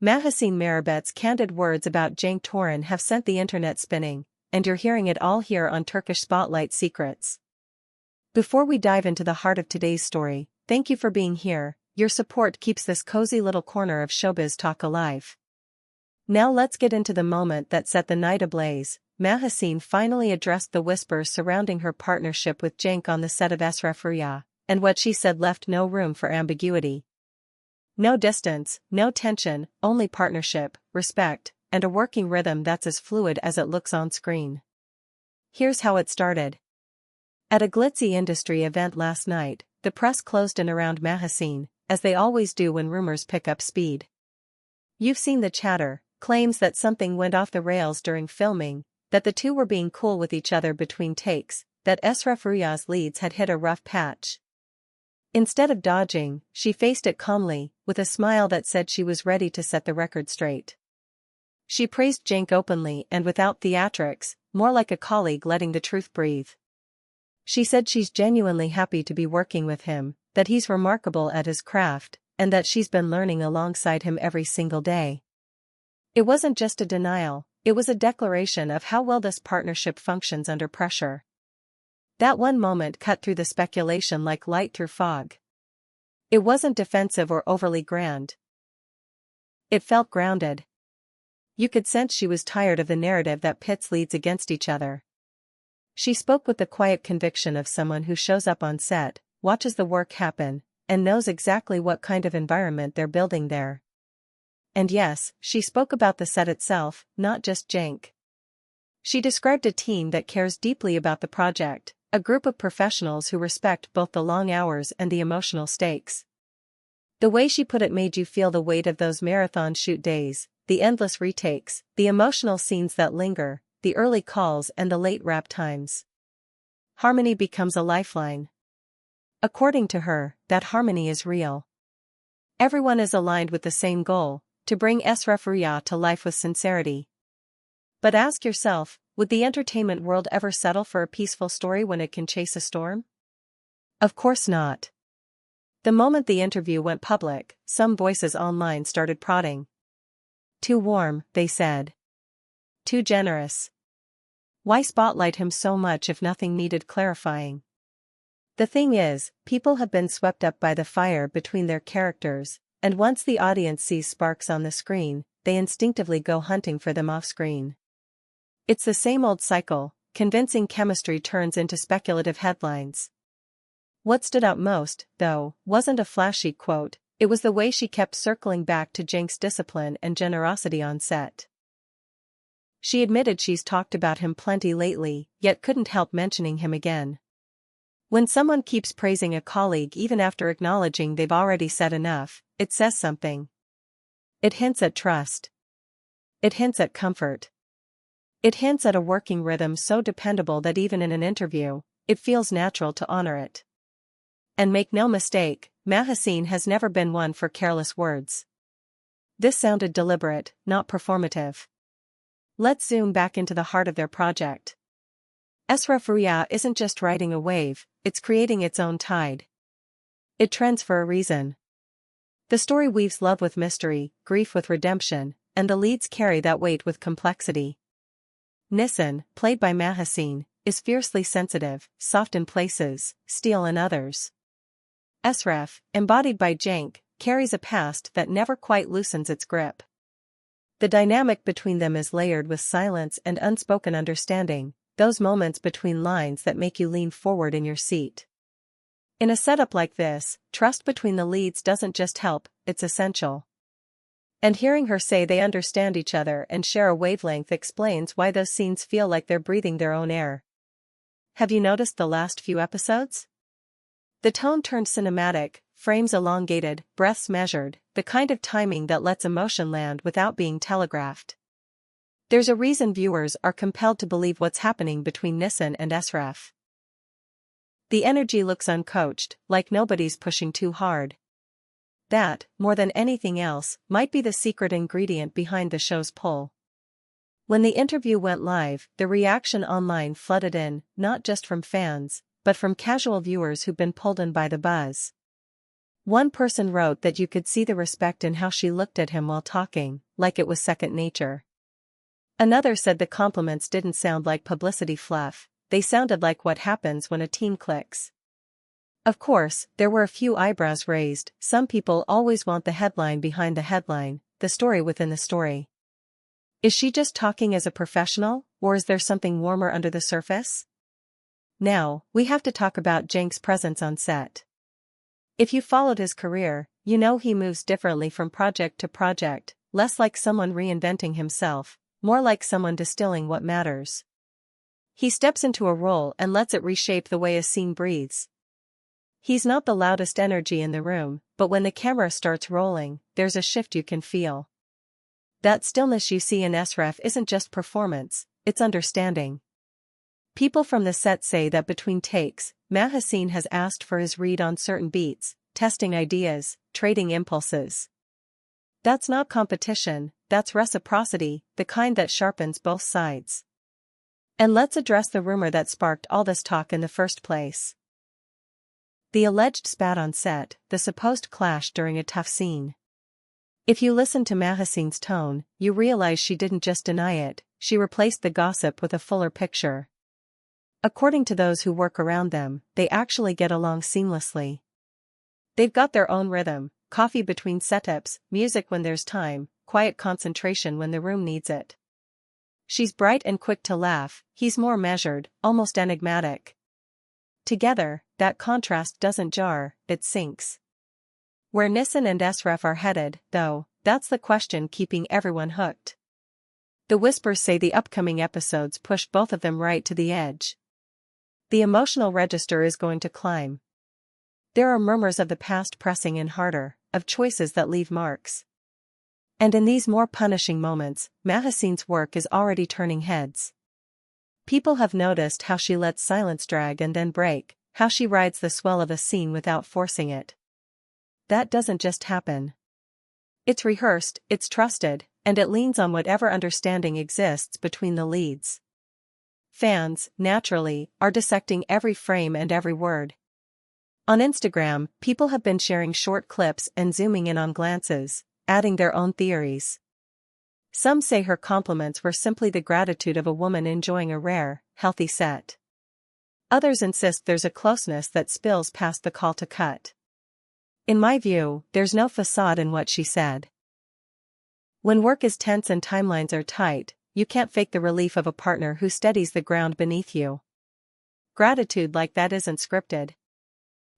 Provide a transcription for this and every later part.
Mahassine Merabet's candid words about Cenk Torun have sent the internet spinning, and you're hearing it all here on Turkish Spotlight Secrets. Before we dive into the heart of today's story, thank you for being here. Your support keeps this cozy little corner of showbiz talk alive. Now let's get into the moment that set the night ablaze. Mahassine finally addressed the whispers surrounding her partnership with Cenk on the set of Esref Rüya, and what she said left no room for ambiguity. No distance, no tension, only partnership, respect, and a working rhythm that's as fluid as it looks on screen. Here's how it started. At a glitzy industry event last night, the press closed in around Mahassine, as they always do when rumors pick up speed. You've seen the chatter, claims that something went off the rails during filming, that the two were being cool with each other between takes, that Esref Rüya's leads had hit a rough patch. Instead of dodging, she faced it calmly, with a smile that said she was ready to set the record straight. She praised Cenk openly and without theatrics, more like a colleague letting the truth breathe. She said she's genuinely happy to be working with him, that he's remarkable at his craft, and that she's been learning alongside him every single day. It wasn't just a denial, it was a declaration of how well this partnership functions under pressure. That one moment cut through the speculation like light through fog. It wasn't defensive or overly grand. It felt grounded. You could sense she was tired of the narrative that pits leads against each other. She spoke with the quiet conviction of someone who shows up on set, watches the work happen, and knows exactly what kind of environment they're building there. And yes, she spoke about the set itself, not just Cenk. She described a team that cares deeply about the project, a group of professionals who respect both the long hours and the emotional stakes. The way she put it made you feel the weight of those marathon shoot days, the endless retakes, the emotional scenes that linger, the early calls and the late wrap times. Harmony becomes a lifeline. According to her, that harmony is real. Everyone is aligned with the same goal, to bring Esref Rüya to life with sincerity. But ask yourself, would the entertainment world ever settle for a peaceful story when it can chase a storm? Of course not. The moment the interview went public, some voices online started prodding. Too warm, they said. Too generous. Why spotlight him so much if nothing needed clarifying? The thing is, people have been swept up by the fire between their characters, and once the audience sees sparks on the screen, they instinctively go hunting for them off-screen. It's the same old cycle, convincing chemistry turns into speculative headlines. What stood out most, though, wasn't a flashy quote, it was the way she kept circling back to Cenk's discipline and generosity on set. She admitted she's talked about him plenty lately, yet couldn't help mentioning him again. When someone keeps praising a colleague even after acknowledging they've already said enough, it says something. It hints at trust. It hints at comfort. It hints at a working rhythm so dependable that even in an interview, it feels natural to honor it. And make no mistake, Mahassine has never been one for careless words. This sounded deliberate, not performative. Let's zoom back into the heart of their project. Esref Rüya isn't just riding a wave, it's creating its own tide. It trends for a reason. The story weaves love with mystery, grief with redemption, and the leads carry that weight with complexity. Nisan, played by Mahassine, is fiercely sensitive, soft in places, steel in others. Esref, embodied by Cenk, carries a past that never quite loosens its grip. The dynamic between them is layered with silence and unspoken understanding, those moments between lines that make you lean forward in your seat. In a setup like this, trust between the leads doesn't just help, it's essential. And hearing her say they understand each other and share a wavelength explains why those scenes feel like they're breathing their own air. Have you noticed the last few episodes? The tone turned cinematic, frames elongated, breaths measured, the kind of timing that lets emotion land without being telegraphed. There's a reason viewers are compelled to believe what's happening between Nisan and Esref. The energy looks uncoached, like nobody's pushing too hard. That, more than anything else, might be the secret ingredient behind the show's pull. When the interview went live, the reaction online flooded in, not just from fans, but from casual viewers who've been pulled in by the buzz. One person wrote that you could see the respect in how she looked at him while talking, like it was second nature. Another said the compliments didn't sound like publicity fluff, they sounded like what happens when a team clicks. Of course, there were a few eyebrows raised. Some people always want the headline behind the headline, the story within the story. Is she just talking as a professional, or is there something warmer under the surface? Now, we have to talk about Cenk's presence on set. If you followed his career, you know he moves differently from project to project, less like someone reinventing himself, more like someone distilling what matters. He steps into a role and lets it reshape the way a scene breathes. He's not the loudest energy in the room, but when the camera starts rolling, there's a shift you can feel. That stillness you see in SRF isn't just performance, it's understanding. People from the set say that between takes, Mahassine has asked for his read on certain beats, testing ideas, trading impulses. That's not competition, that's reciprocity, the kind that sharpens both sides. And let's address the rumor that sparked all this talk in the first place. The alleged spat on set, the supposed clash during a tough scene. If you listen to Mahassine's tone, you realize she didn't just deny it, she replaced the gossip with a fuller picture. According to those who work around them, they actually get along seamlessly. They've got their own rhythm, coffee between setups, music when there's time, quiet concentration when the room needs it. She's bright and quick to laugh, he's more measured, almost enigmatic. Together, that contrast doesn't jar, it sinks. Where Nissan and SRF are headed, though, that's the question keeping everyone hooked. The whispers say the upcoming episodes push both of them right to the edge. The emotional register is going to climb. There are murmurs of the past pressing in harder, of choices that leave marks. And in these more punishing moments, Mahassine's work is already turning heads. People have noticed how she lets silence drag and then break, how she rides the swell of a scene without forcing it. That doesn't just happen. It's rehearsed, it's trusted, and it leans on whatever understanding exists between the leads. Fans, naturally, are dissecting every frame and every word. On Instagram, people have been sharing short clips and zooming in on glances, adding their own theories. Some say her compliments were simply the gratitude of a woman enjoying a rare, healthy set. Others insist there's a closeness that spills past the call to cut. In my view, there's no facade in what she said. When work is tense and timelines are tight, you can't fake the relief of a partner who steadies the ground beneath you. Gratitude like that isn't scripted.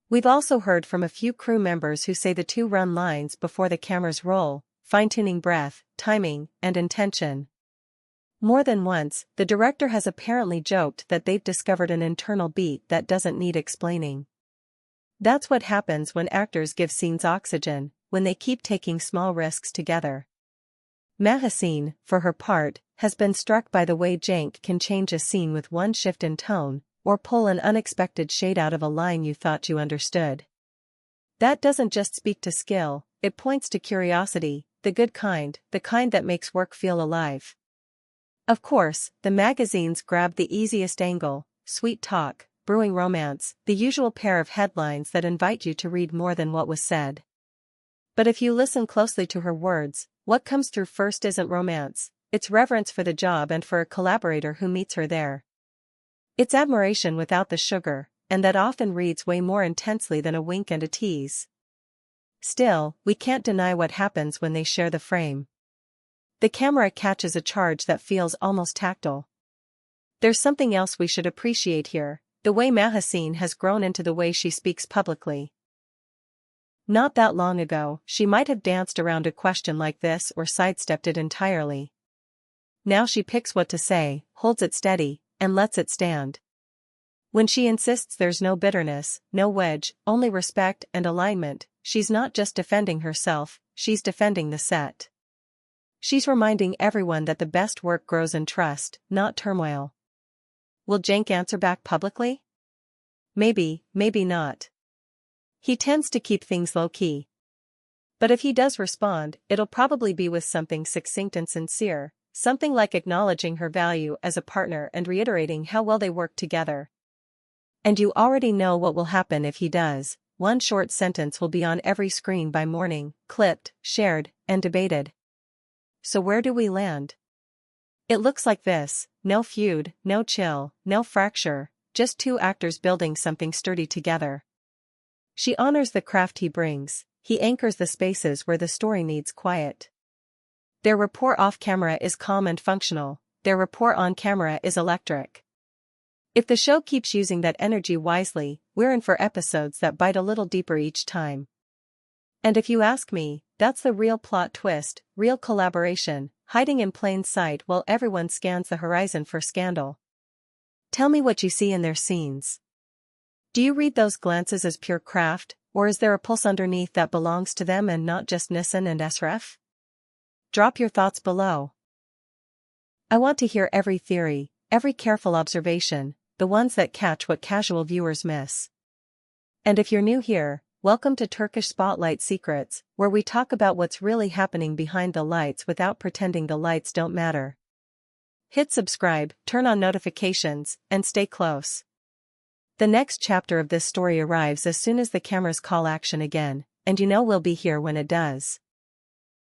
We've also heard from a few crew members who say the two run lines before the cameras roll, fine-tuning breath, timing, and intention. More than once, the director has apparently joked that they've discovered an internal beat that doesn't need explaining. That's what happens when actors give scenes oxygen, when they keep taking small risks together. Mahassine, for her part, has been struck by the way Cenk can change a scene with one shift in tone, or pull an unexpected shade out of a line you thought you understood. That doesn't just speak to skill, it points to curiosity, the good kind, the kind that makes work feel alive. Of course, the magazines grab the easiest angle, sweet talk, brewing romance, the usual pair of headlines that invite you to read more than what was said. But if you listen closely to her words, what comes through first isn't romance, it's reverence for the job and for a collaborator who meets her there. It's admiration without the sugar, and that often reads way more intensely than a wink and a tease. Still, we can't deny what happens when they share the frame. The camera catches a charge that feels almost tactile. There's something else we should appreciate here, the way Mahassine has grown into the way she speaks publicly. Not that long ago, she might have danced around a question like this or sidestepped it entirely. Now she picks what to say, holds it steady, and lets it stand. When she insists there's no bitterness, no wedge, only respect and alignment, she's not just defending herself, she's defending the set. She's reminding everyone that the best work grows in trust, not turmoil. Will Cenk answer back publicly? Maybe, maybe not. He tends to keep things low-key. But if he does respond, it'll probably be with something succinct and sincere, something like acknowledging her value as a partner and reiterating how well they work together. And you already know what will happen if he does. one short sentence will be on every screen by morning, clipped, shared, and debated. So where do we land? It looks like this: no feud, no chill, no fracture, just two actors building something sturdy together. She honors the craft he brings, he anchors the spaces where the story needs quiet. Their rapport off-camera is calm and functional, their rapport on-camera is electric. If the show keeps using that energy wisely, we're in for episodes that bite a little deeper each time. And if you ask me, that's the real plot twist, real collaboration, hiding in plain sight while everyone scans the horizon for scandal. Tell me what you see in their scenes. Do you read those glances as pure craft, or is there a pulse underneath that belongs to them and not just Nissan and Esref? Drop your thoughts below. I want to hear every theory, every careful observation, the ones that catch what casual viewers miss. And if you're new here, welcome to Turkish Spotlight Secrets, where we talk about what's really happening behind the lights without pretending the lights don't matter. Hit subscribe, turn on notifications, and stay close. The next chapter of this story arrives as soon as the cameras call action again, and you know we'll be here when it does.